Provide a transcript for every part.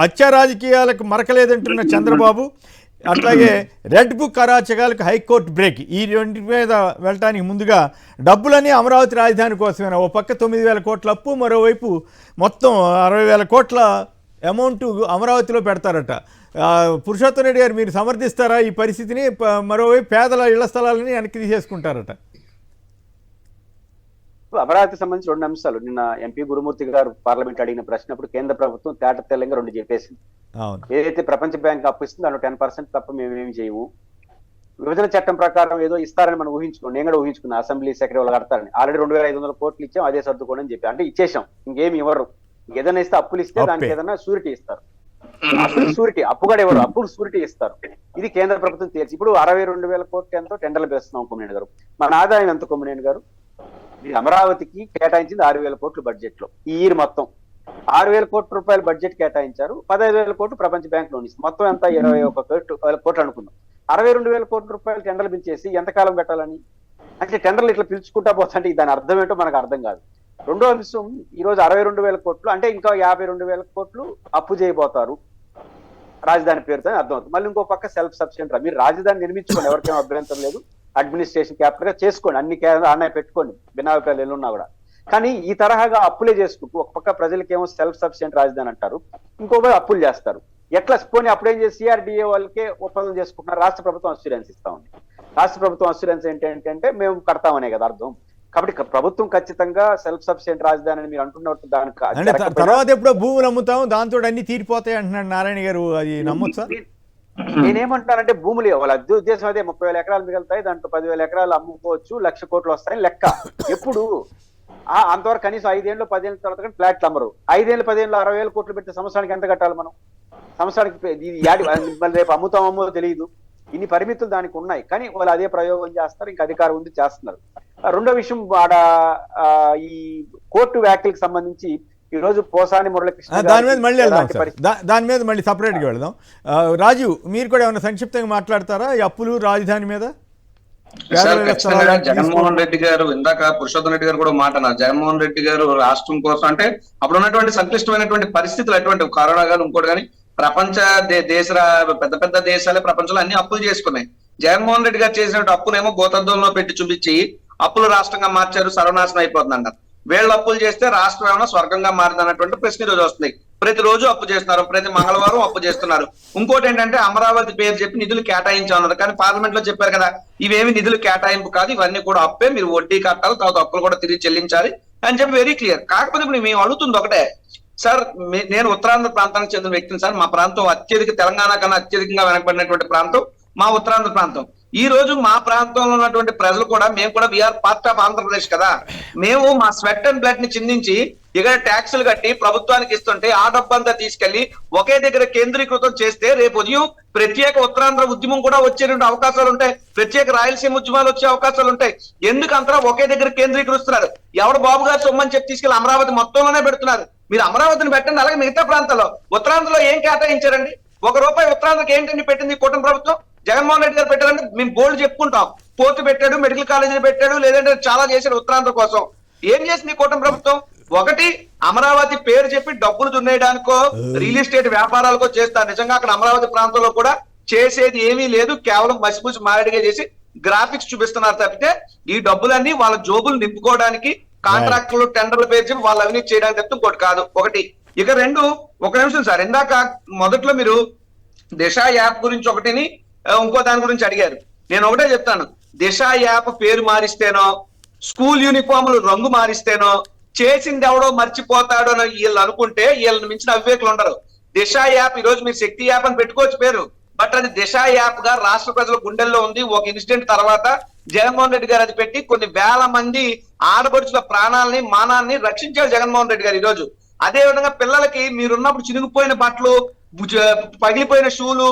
హత్య రాజకీయాలకు మరకలేదంటున్న చంద్రబాబు, అట్లాగే రెడ్ బుక్ అరాచకాలకు హైకోర్టు బ్రేక్. ఈ రెండింటి మీద వెళ్ళటానికి ముందుగా డబ్బులన్నీ అమరావతి రాజధాని కోసమేనా? ఓ పక్క 9,000 కోట్ల అప్పు, మరోవైపు మొత్తం 60,000 కోట్ల అమౌంట్ అమరావతిలో పెడతారట. పురుషోత్తం రెడ్డి గారు, మీరు సమర్థిస్తారా ఈ పరిస్థితిని? మరోవైపు పేదల ఇళ్ల స్థలాలని వెనక్కి తీసేసుకుంటారట. అమరావతికి సంబంధించి 2 అంశాలు. నిన్న ఎంపీ గురుమూర్తి గారు పార్లమెంట్ అడిగిన ప్రశ్నప్పుడు కేంద్ర ప్రభుత్వం తేట తెల్లంగా 2 చెప్పేసింది. ఏదైతే ప్రపంచ బ్యాంక్ అప్పు ఇస్తుందో దాంట్లో 10% తప్ప మేమేమి చేయము. విభజన చట్టం ప్రకారం ఏదో ఇస్తారని మనం ఊహించుకున్నాం. నేను కూడా ఊహించుకున్నా అసెంబ్లీ సెక్రటరీ వాళ్ళు కడతారని. ఆల్రెడీ 2,500 కోట్లు ఇచ్చాం, అదే సర్దుకోండి అని చెప్పి. అంటే ఇచ్చేసాం, ఇంకేమి ఇవ్వరు. ఏదైనా ఇస్తే అప్పులు ఇస్తే దానికి ఏదైనా షూరిటీ ఇస్తారు. అప్పులు షూరిటీ, అప్పు కూడా ఇవ్వరు, అప్పులు షూరిటీ ఇస్తారు. ఇది కేంద్ర ప్రభుత్వం తీర్చి. ఇప్పుడు 62,000 కోట్లు ఎంతో టెండర్లు వేస్తున్నాం కొమ్మినేని గారు. మన ఆదాయం ఎంత కొమ్మినేని గారు? అమరావతికి కేటాయించింది 6,000 కోట్లు బడ్జెట్ లో. ఈ ఇయర్ మొత్తం 6,000 కోట్ల రూపాయలు బడ్జెట్ కేటాయించారు. 15,000 కోట్లు ప్రపంచ బ్యాంక్ లోన్ ఇస్తుంది. మొత్తం ఎంత 21,000 కోట్లు అనుకుందాం. 62,000 కోట్ల రూపాయలు టెండర్లు పిలిచేసి ఎంతకాలం పెట్టాలని? అంటే టెండర్లు ఇట్లా పిలుచుకుంటా పోతుంటే దాని అర్థం ఏంటో మనకు అర్థం కాదు. రెండో అంశం, ఈ రోజు 62,000 కోట్లు అంటే ఇంకా 52,000 కోట్లు అప్పు చేయబోతారు రాజధాని పేరుతో అర్థం అవుతుంది. మళ్ళీ ఇంకో పక్క సెల్ఫ్ సఫిషియెంట్. మీరు రాజధాని నిర్మించుకోండి, ఎవరికేమో అభ్యంతరం లేదు, అడ్మినిస్ట్రేషన్ క్యాపిటల్ గా చేసుకోండి, అన్ని అన్నయ్య పెట్టుకోండి, భిన్నాభిప్రాయాలు ఎల్లున్నా కూడా. కానీ ఈ తరహాగా అప్పులే చేసుకుంటూ ఒక పక్క ప్రజలకేమో సెల్ఫ్ సఫిషియెంట్ రాజధాని అంటారు, ఇంకొక అప్పులు చేస్తారు. ఎట్లా పోనీ అప్పుడేం చేసి సిఆర్డిఏ వాళ్ళకే ఒప్పందం చేసుకుంటున్నారు. రాష్ట్ర ప్రభుత్వం అస్యూరెన్స్ ఇస్తా ఉంది. రాష్ట్ర ప్రభుత్వం అస్యూరెన్స్ ఏంటంటే మేము కడతామనే కదా అర్థం. కాబట్టి ప్రభుత్వం ఖచ్చితంగా సెల్ఫ్ సఫిషియెంట్ రాజధాని అని మీరు అంటున్నట్టు దానికి తర్వాత ఎప్పుడో భూములు అమ్ముతాం, దాంతో అన్ని తీరిపోతాయి అంటున్నాడు నారాయణ గారు. అది నమ్మొచ్చా? నేనేమంటానంటే భూములు వాళ్ళ ఉద్దేశం అదే, 30,000 ఎకరాలు మిగులుతాయి, దాంట్లో 10,000 ఎకరాలు అమ్ముకోవచ్చు, 1,00,000 కోట్లు వస్తాయని లెక్క. ఎప్పుడు అంతవరకు కనీసం 5 ఏళ్ళు 10 ఏళ్ళ తర్వాత కానీ ఫ్లాట్లు అమ్మరు. 5 ఏళ్ళు 10 ఏళ్ళు 60,000 కోట్లు పెడితే సంవత్సరానికి ఎంత కట్టాలి మనం? సంవత్సరానికి మళ్ళీ రేపు అమ్ముతామో తెలియదు. ఇన్ని పరిమితులు దానికి ఉన్నాయి, కానీ వాళ్ళు అదే ప్రయోగం చేస్తారు. ఇంకా అధికారం ఉంది, చేస్తున్నారు. రెండో విషయం, ఈ కోర్టు వ్యాఖ్యలకు సంబంధించి ఈ రోజు పోసాని మురళీకృష్ణ దాని మీద మళ్ళీ వెళ్దాం సార్, దాని మీద మళ్ళీ సపరేట్గా వెళ్దాం. రాజీవ్, మీరు కూడా ఏమైనా సంక్షిప్తంగా మాట్లాడతారా ఈ అప్పులు రాజధాని మీద? జగన్మోహన్ రెడ్డి గారు, ఇందాక పురుషోత్తం రెడ్డి గారు కూడా మాట అన్నారు. జగన్మోహన్ రెడ్డి గారు రాష్ట్రం కోసం అంటే అప్పుడు ఉన్నటువంటి సంక్లిష్టమైనటువంటి పరిస్థితులు, అటువంటి కరోనా గాని ఇంకోటి కానీ ప్రపంచ పెద్ద పెద్ద దేశాలే ప్రపంచంలో అన్ని అప్పులు చేసుకున్నాయి. జగన్మోహన్ రెడ్డి గారు చేసినట్టు అప్పునేమో గోతద్దంలో పెట్టి చూపించి అప్పులు రాష్ట్రంగా మార్చారు, సర్వనాశనం అయిపోతుంది అన్నారు. వీళ్ళు అప్పులు చేస్తే రాష్ట్రం ఏమైనా స్వర్గంగా మారిందన్నటువంటి ప్రశ్న రోజు వస్తుంది. ప్రతిరోజు అప్పు చేస్తున్నారు, ప్రతి మంగళవారం అప్పు చేస్తున్నారు. ఇంకోటి ఏంటంటే అమరావతి పేరు చెప్పి నిధులు కేటాయించామన్నారు, కానీ పార్లమెంట్ లో చెప్పారు కదా ఇవేమి నిధులు కేటాయింపు కాదు, ఇవన్నీ కూడా అప్పే, మీరు వడ్డీ కట్టాలి, తర్వాత అప్పులు కూడా తిరిగి చెల్లించాలి అని చెప్పి వెరీ క్లియర్. కాకపోతే ఇప్పుడు మేము అడుగుతుంది ఒకటే సార్, నేను ఉత్తరాంధ్ర ప్రాంతానికి చెందిన వ్యక్తిని సార్. మా ప్రాంతం అత్యధిక, తెలంగాణ కన్నా అత్యధికంగా వెనకబడినటువంటి ప్రాంతం మా ఉత్తరాంధ్ర ప్రాంతం. ఈ రోజు మా ప్రాంతంలో ఉన్నటువంటి ప్రజలు కూడా, మేము కూడా వీఆర్ పార్ట్ ఆఫ్ ఆంధ్రప్రదేశ్ కదా, మేము మా స్వెట్ అండ్ బ్లడ్ ని చిందించి ఇక్కడ ట్యాక్సులు కట్టి ప్రభుత్వానికి ఇస్తుంటే ఆ డబ్బంతా తీసుకెళ్లి ఒకే దగ్గర కేంద్రీకృతం చేస్తే రేపు ఉదయం ప్రత్యేక ఉత్తరాంధ్ర ఉద్యమం కూడా వచ్చేటువంటి అవకాశాలు ఉంటాయి, ప్రత్యేక రాయలసీమ ఉద్యమాలు వచ్చే అవకాశాలు ఉంటాయి. ఎందుకు అంతా ఒకే దగ్గర కేంద్రీకరిస్తున్నారు? ఎవడు బాబు గారు సొమ్మని చెప్పి తీసుకెళ్లి అమరావతి మొత్తంలోనే పెడుతున్నారు. మీరు అమరావతిని పెట్టండి, అలాగే మిగతా ప్రాంతాల్లో. ఉత్తరాంధ్రలో ఏం కేటాయించారండి? ₹1 ఉత్తరాంధ్రకి ఏంటండి పెట్టింది కూటమి ప్రభుత్వం? జగన్మోహన్ రెడ్డి గారు పెట్టారంటే మేము బోల్డ్ చెప్పుకుంటాం. పోర్టు పెట్టాడు, మెడికల్ కాలేజీలు పెట్టాడు, లేదంటే చాలా చేశాడు ఉత్తరాంధ్ర కోసం. ఏం చేసింది కూటమి ప్రభుత్వం? ఒకటి, అమరావతి పేరు చెప్పి డబ్బులు దున్నేయడానికో రియల్ ఎస్టేట్ వ్యాపారాలకో చేస్తారు. నిజంగా అక్కడ అమరావతి ప్రాంతంలో కూడా చేసేది ఏమీ లేదు, కేవలం మసిపూసి మారడిగా చేసి గ్రాఫిక్స్ చూపిస్తున్నారు తప్పితే ఈ డబ్బులన్నీ వాళ్ళ జోబులు నింపుకోవడానికి, కాంట్రాక్టులు టెండర్ల పేరు చెప్పి వాళ్ళ అవినీతి చేయడానికి తప్ప ఇంకోటి కాదు. ఒకటి. ఇక రెండు, ఒక నిమిషం సార్, ఇందాక మొదట్లో మీరు దిశ యాప్ గురించి ఒకటిని ఇంకో దాని గురించి అడిగారు. నేను ఒకటే చెప్తాను, దిశ యాప్ పేరు మారిస్తేనో, స్కూల్ యూనిఫామ్లు రంగు మారిస్తేనో, చేసింది ఎవడో మర్చిపోతాడో వీళ్ళు అనుకుంటే వీళ్ళని మించిన అవివేకులు ఉండరు. దిశ యాప్ ఈ రోజు మీరు శక్తి యాప్ అని పెట్టుకోవచ్చు పేరు, బట్ అది దిశ యాప్ గా రాష్ట్ర ప్రజల గుండెల్లో ఉంది. ఒక ఇన్సిడెంట్ తర్వాత జగన్మోహన్ రెడ్డి గారు అది పెట్టి కొన్ని వేల మంది ఆడపడుచుల ప్రాణాలని, మానాన్ని రక్షించారు జగన్మోహన్ రెడ్డి గారు ఈ రోజు. అదే విధంగా పిల్లలకి మీరున్నప్పుడు చినిగిపోయిన బట్టలు, పగిలిపోయిన షూలు,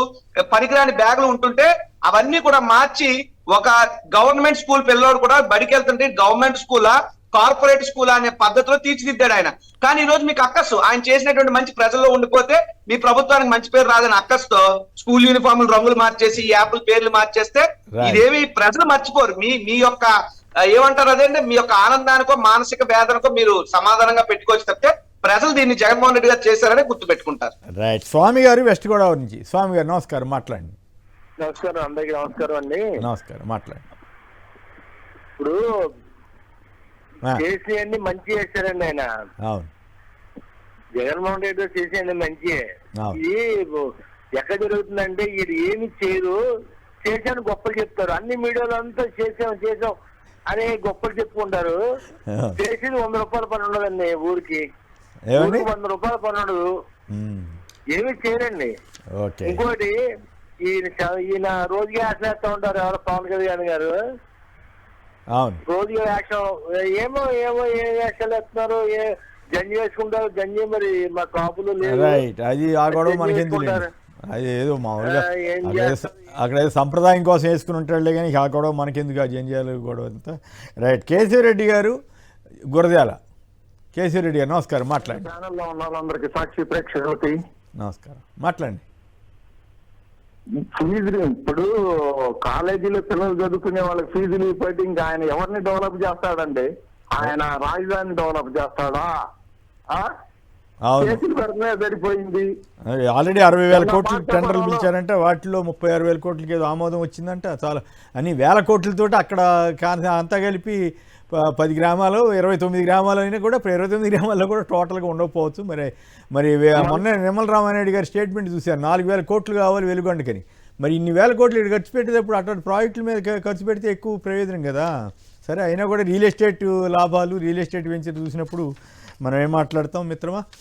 పనికిరాని బ్యాగులు ఉంటుంటే అవన్నీ కూడా మార్చి ఒక గవర్నమెంట్ స్కూల్ పిల్లోడు కూడా బడికి వెళ్తుంటే గవర్నమెంట్ స్కూలా కార్పొరేట్ స్కూల్ అనే పద్ధతిలో తీర్చిదిద్దాడు ఆయన. కానీ ఈ రోజు మీకు అక్కసు, ఆయన చేసినటువంటి మంచి ప్రజల్లో ఉండిపోతే మీ ప్రభుత్వానికి మంచి పేరు రాదని అక్కస్తో స్కూల్ యూనిఫామ్లు రంగులు మార్చేసి యాప్ల పేర్లు మార్చేస్తే ఇదేమి ప్రజలు మర్చిపోరు. మీ యొక్క ఏమంటారు అదేంటే మీ యొక్క ఆనందానికో మానసిక వేదనకో మీరు సమాధానంగా పెట్టుకోవచ్చు తప్పితే ప్రజలు దీన్ని జగన్మోహన్ రెడ్డి గారు చేశారని గుర్తుపెట్టుకుంటారు. రైట్. స్వామి గారు వెస్ట్ గోదావరి నుంచి. స్వామి గారు నమస్కారం, మాట్లాడండి. నమస్కారం, అందరికీ నమస్కారం అండి. నమస్కారం, మాట్లాడండి. ఇప్పుడు చేసేయండి మంచి చేశారండి ఆయన. అవును, జగన్మోహన్ రెడ్డి చేసేయండి మంచి. అవును. ఇది ఎక్కడ జరుగుతుందంటే వీడు ఏమి చేయరు, చేశాను గొప్పలు చెప్తారు. అన్ని మీడియాలో అంతా చేసాం అని గొప్పలు చెప్పుకుంటారు. చేసేది 100 రూపాయల పని ఉండదండి ఊరికి. 100 రూపాయల పని ఉండదు, ఏమి చేయరండి. ఇంకోటి ఈయన రోజుగా యాక్షన్ వేస్తా ఉంటారు ఎవరు, పవన్ కళ్యాణ్ గారు రోజుగా యాక్షన్ ఏమో ఏ యాక్షన్ వేస్తున్నారు, జంజి వేసుకుంటారు. జంజి మరి మా కాపులు లేదు, అది ఆ గొడవ మనకెందుకు, అది ఏదో మామూలుగా అక్కడ ఏదో సంప్రదాయం కోసం వేసుకుని ఉంటాడులే, కానీ ఆ గొడవ మనకెందుకు, ఆ జంజాలు గొడవ అంతా. రైట్. కేసీ రెడ్డి గారు గురజాల. కేసీ రెడ్డి గారు నమస్కారం, మాట్లాడండి. ఛానల్లో ఉన్న వాళ్ళందరికీ, సాక్షి ప్రేక్షకులకి నమస్కారం, మాట్లాడండి. ఫీజులు ఇప్పుడు కాలేజీలో పిల్లలు చదువుకునే వాళ్ళకి ఫీజులు ఇప్పటి ఇంకా ఆయన ఎవరిని డెవలప్ చేస్తాడండి? ఆయన రాజధాని డెవలప్ చేస్తాడా? కేసులు పెడితే సరిపోయింది. ఆల్రెడీ 60,000 కోట్లు టెండర్లు పిలిచారంటే వాటిలో 36,000 కోట్లకి ఏదో ఆమోదం వచ్చిందంట. చాలా అన్ని వేల కోట్లతోటి అక్కడ అంతా కలిపి 10 గ్రామాలు 29 గ్రామాలు అయినా కూడా 29 గ్రామాల్లో కూడా టోటల్గా ఉండకపోవచ్చు. మరి మొన్న నిమ్మల రామారెడ్డి గారి స్టేట్మెంట్ చూశారు, 4,000 కోట్లు కావాలి వెలుగొండకని. మరి ఇన్ని వేల కోట్లు ఇక్కడ ఖర్చు పెట్టేటప్పుడు అటువంటి ప్రాజెక్టుల మీద ఖర్చు పెడితే ఎక్కువ ప్రయోజనం కదా. సరే, అయినా కూడా రియల్ ఎస్టేట్ లాభాలు, రియల్ ఎస్టేట్ వెంచర్ చూసినప్పుడు మనం ఏం మాట్లాడతాం మిత్రమా.